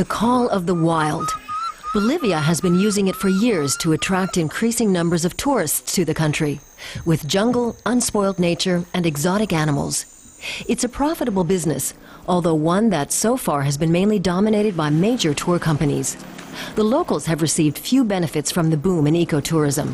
The call of the wild. Bolivia has been using it for years to attract increasing numbers of tourists to the country, with jungle, unspoiled nature, and exotic animals. It's a profitable business, although one that so far has been mainly dominated by major tour companies. The locals have received few benefits from the boom in ecotourism.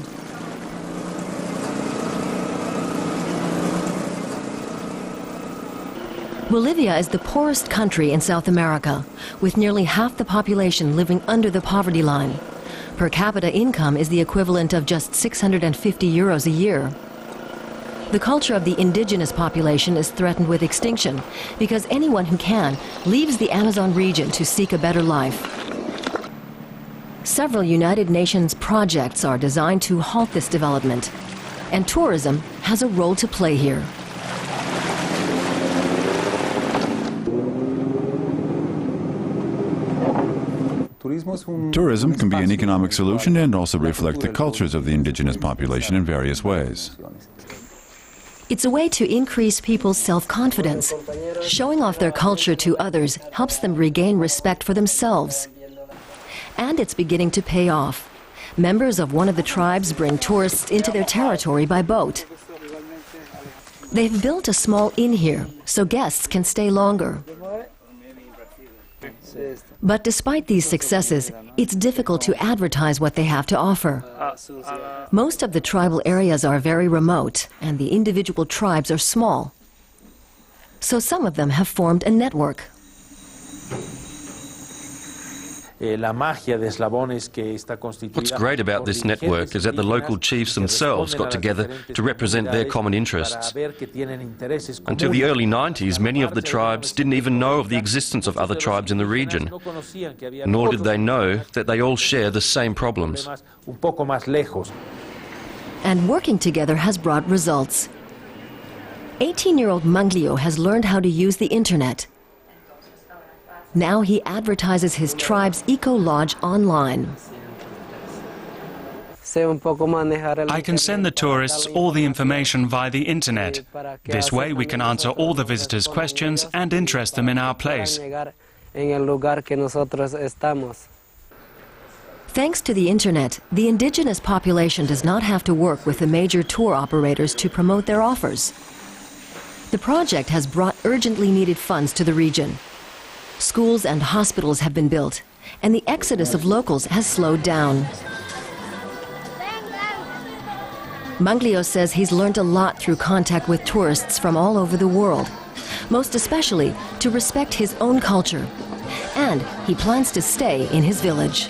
Bolivia is the poorest country in South America, with nearly half the population living under the poverty line. Per capita income is the equivalent of just 650 euros a year. The culture of the indigenous population is threatened with extinction because anyone who can leaves the Amazon region to seek a better life. Several United Nations projects are designed to halt this development, and tourism has a role to play here. Tourism can be an economic solution and also reflect the cultures of the indigenous population in various ways. It's a way to increase people's self-confidence. Showing off their culture to others helps them regain respect for themselves. And it's beginning to pay off. Members of one of the tribes bring tourists into their territory by boat. They've built a small inn here, so guests can stay longer. But despite these successes, it's difficult to advertise what they have to offer. Most of the tribal areas are very remote, and the individual tribes are small. So some of them have formed a network. What's great about this network is that the local chiefs themselves got together to represent their common interests. Until the early 90s, many of the tribes didn't even know of the existence of other tribes in the region, nor did they know that they all share the same problems. And working together has brought results. 18-year-old Manglio has learned how to use the internet. Now he advertises his tribe's eco-lodge online. I can send the tourists all the information via the internet. This way we can answer all the visitors' questions and interest them in our place. Thanks to the internet, the indigenous population does not have to work with the major tour operators to promote their offers. The project has brought urgently needed funds to the region. Schools and hospitals have been built, and the exodus of locals has slowed down. Manglio says he's learned a lot through contact with tourists from all over the world, most especially to respect his own culture, and he plans to stay in his village.